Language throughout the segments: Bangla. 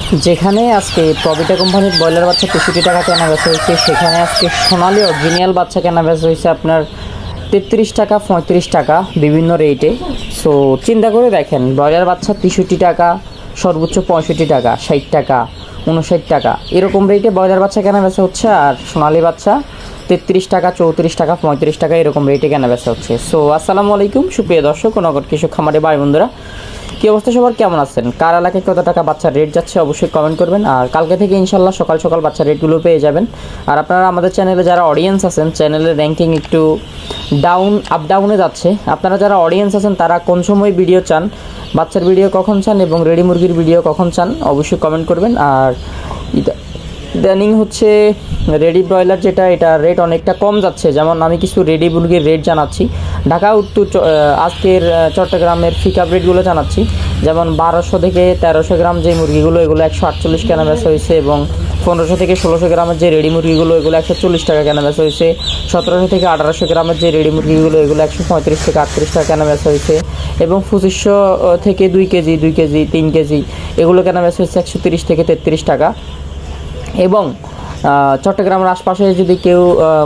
যেখানে আজকে প্রবিটা কোম্পানির ব্রয়লার বাচ্চা 63 টাকা কেনা বেচা হয়েছে, সেখানে আজকে সোনালী অরিজিনাল বাচ্চা কেনা বেচা হয়েছে আপনার 33 টাকা 35 টাকা বিভিন্ন রেটে। সো চিন্তা করে দেখেন, ব্রয়লার বাচ্চা 63 টাকা, সর্বোচ্চ 65 টাকা, 60 টাকা, 59 টাকা এরকম রেটে ব্রয়লার বাচ্চা কেনা বেচা হচ্ছে। আর সোনালী বাচ্চা 33 টাকা, 34 টাকা, 35 টাকা এরকম রেটে কেনা বেচা হচ্ছে। সো আসসালামু আলাইকুম সুপ্রিয় দর্শক ও নগর কৃষক খামারে ভাই বন্ধুরা, কী অবস্থা সবার, কেমন আছেন? কার এলাকায় কত টাকা বাচ্চার রেট যাচ্ছে অবশ্যই কমেন্ট করবেন। আর কালকে থেকে ইনশাল্লাহ সকাল সকাল বাচ্চার রেটগুলো পেয়ে যাবেন। আর আপনারা আমাদের চ্যানেলে যারা অডিয়েন্স আছেন, চ্যানেলের র্যাঙ্কিং একটু আপ ডাউনে যাচ্ছে। আপনারা যারা অডিয়েন্স আছেন তারা কোন সময় ভিডিও চান, বাচ্চার ভিডিও কখন চান এবং রেডি মুরগির ভিডিও কখন চান অবশ্যই কমেন্ট করবেন। আর ইদানিং হচ্ছে রেডি ব্রয়লার যেটা, এটা রেট অনেকটা কম যাচ্ছে। যেমন আমি কিছু রেডি মুরগির রেট জানাচ্ছি, ঢাকা উত্তর আজকের চট্টগ্রামের পিকআপ রেটগুলো জানাচ্ছি। যেমন 1200 থেকে 1300 গ্রাম যে মুরগিগুলো, এগুলো 148 কেনা বেচা হয়েছে। এবং 1500 থেকে 1600 গ্রামের যে রেডি মুরগিগুলো, এগুলো 140 টাকা কেনা বেচা হয়েছে। 1700 থেকে 1800 গ্রামের যে রেডি মুরগিগুলো, এগুলো 135 থেকে 38 টাকা কেনা বেচা হয়েছে। এবং 2500 থেকে 2 কেজি 3 কেজি এগুলো কেনা বেচা হয়েছে 130 থেকে 33 টাকা। এবং চট্টগ্রামের আশপাশে যদি কেউ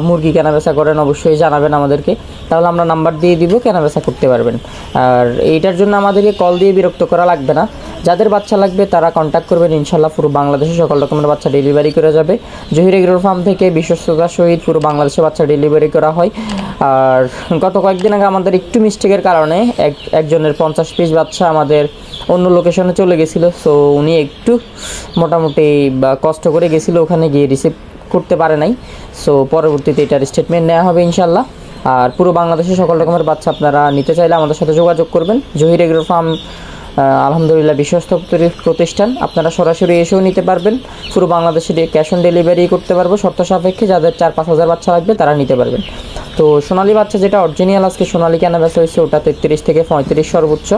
মুরগি কেনাবেচা করেন অবশ্যই জানাবেন আমাদেরকে, তাহলে আমরা নাম্বার দিয়ে দিব, কেনাবেচা করতে পারবেন। আর এইটার জন্য আমাদেরকে কল দিয়ে বিরক্ত করা লাগবে না। যাদের বাচ্চা লাগবে তারা কন্ট্যাক্ট করবেন, ইনশাল্লাহ পুরো বাংলাদেশে সকল রকমের বাচ্চা ডেলিভারি করে যাবে। জহির এগ্রো ফার্ম থেকে বিশ্বস্ততার সহিত পুরো বাংলাদেশে বাচ্চা ডেলিভারি করা হয়। আর গত কয়েকদিন আগে আমাদের একটু মিস্টেকের কারণে একজনের 50 পিস বাচ্চা আমাদের অন্য লোকেশনে চলে গেছিলো। সো উনি একটু মোটামুটি কষ্ট করে গেছিলো, ওখানে গিয়ে রিসিভ করতে পারে নাই। সো পরবর্তীতে এটার স্টেটমেন্ট নেওয়া হবে ইনশাল্লাহ। আর পুরো বাংলাদেশে সকল রকমের বাচ্চা আপনারা নিতে চাইলে আমাদের সাথে যোগাযোগ করবেন। জহির এগ্রো ফার্ম আলহামদুলিল্লাহ বিশ্বস্ত প্রতিষ্ঠান, আপনারা সরাসরি এসেও নিতে পারবেন। পুরো বাংলাদেশে ক্যাশ অন ডেলিভারি করতে পারবো শর্ত সাপেক্ষে। যাদের 4-5 হাজার বাচ্চা লাগবে তারা নিতে পারবেন। তো সোনালী বাচ্চা যেটা অরিজিনাল আজকে সোনালী কেনা বেচা হয়েছে, ওটা 33 থেকে 35 সর্বোচ্চ।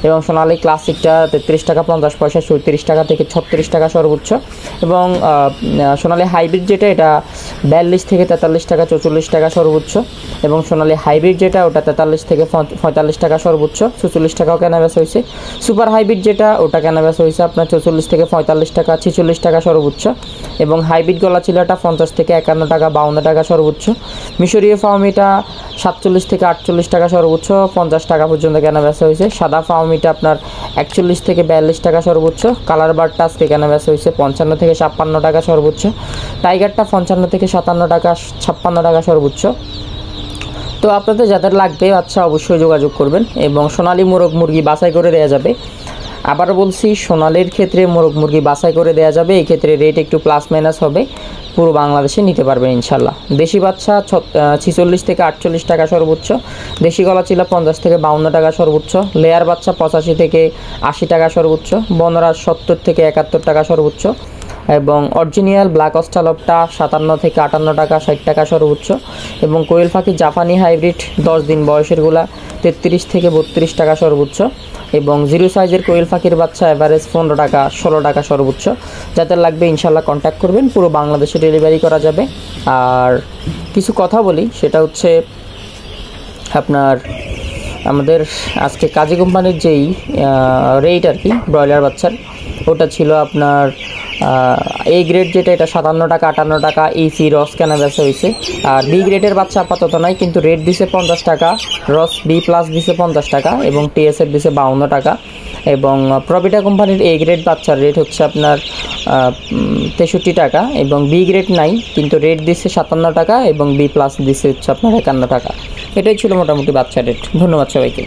এবং সোনালী ক্লাসিকটা 33 টাকা 50 পয়সা, 37 টাকা থেকে 36 টাকা সর্বোচ্চ। এবং সোনালী হাইব্রিড যেটা, এটা 42 থেকে 43 টাকা 44 টাকা সর্বোচ্চ। এবং সোনালী হাইব্রিড যেটা, ওটা 43 থেকে 45 টাকা সর্বোচ্চ, 44 টাকাও কেনা বেচা হয়েছে। সুপার হাইব্রিড যেটা, ওটা কেনা বেচা হয়েছে আপনার 44 থেকে 45 টাকা, 46 টাকা সর্বোচ্চ। এবং হাইব্রিড গলা চিলাটা 50 থেকে 51 টাকা, 52 টাকা সর্বোচ্চ। মিশরীয় ফার্মিটা 47 থেকে 48 টাকা সর্বোচ্চ, 50 টাকা পর্যন্ত কেনা বেচা হয়েছে। সাদা ফার্মিটা আপনার 41 থেকে 42 টাকা সর্বোচ্চ। কালার বারটা আজকে কেনা বেচা হয়েছে 55 থেকে 56 টাকা সর্বোচ্চ। টাইগারটা 55 থেকে 57 টাকা, 56 টাকা সর্বোচ্চ। তো আপনাদের যাদের লাগবে আচ্ছা অবশ্যই যোগাযোগ করবেন। এবং সোনালী মোরগ মুরগি বাছাই করে দেওয়া যাবে। আবারও বলছি, সোনালীর ক্ষেত্রে মোরগ মুরগি বাছাই করে দেওয়া যাবে। এই ক্ষেত্রে রেট একটু প্লাস মাইনাস হবে, পুরো বাংলাদেশে নিতে পারবেন ইনশাল্লাহ। দেশি বাচ্চা 46 থেকে 48 টাকা সর্বোচ্চ। দেশি গলা চিলা 50 থেকে 52 টাকা সর্বোচ্চ। লেয়ার বাচ্চা 85 থেকে 80 টাকা সর্বোচ্চ। বনরাজ 70 থেকে 71 টাকা সর্বোচ্চ। এবং অরিজিনাল ব্ল্যাক অস্ট্রালপটা 57 থেকে 58 টাকা, 60 টাকা সর্বোচ্চ। এবং কোয়েল পাখি জাপানি হাইব্রিড 10 দিন বয়সেরগুলা 33 থেকে 32 টাকা সর্বোচ্চ। এবং জিরো সাইজের কোয়েল পাখির বাচ্চা এভারেজ 15 টাকা 16 টাকা সর্বোচ্চ। যাদের লাগবে ইনশাল্লাহ কন্ট্যাক্ট করবেন, পুরো বাংলাদেশে ডেলিভারি করা যাবে। আর কিছু কথা বলি, সেটা হচ্ছে আপনার আমাদের আজকে কাজী কোম্পানির যেই রেট আর কি ব্রয়লার বাচ্চার, ওটা ছিল আপনার এ গ্রেড যেটা, এটা 57 টাকা 58 টাকা ইসি রস কেনা বেচা হয়েছে। আর বি গ্রেডের বাচ্চা আপাতত নাই, কিন্তু রেট দিছে 50 টাকা, রস বি প্লাস দিছে 50 টাকা এবং টিএসএফ দিছে 52 টাকা। এবং প্রবিটা কোম্পানির এ গ্রেড বাচ্চার রেট হচ্ছে আপনার 63 টাকা। এবং বি গ্রেড নাই, কিন্তু রেট দিচ্ছে 57 টাকা এবং বি প্লাস দিচ্ছে হচ্ছে আপনার 51 টাকা। এটাই ছিল মোটামুটি বাচ্চা রেট। ধন্যবাদ সবাইকে।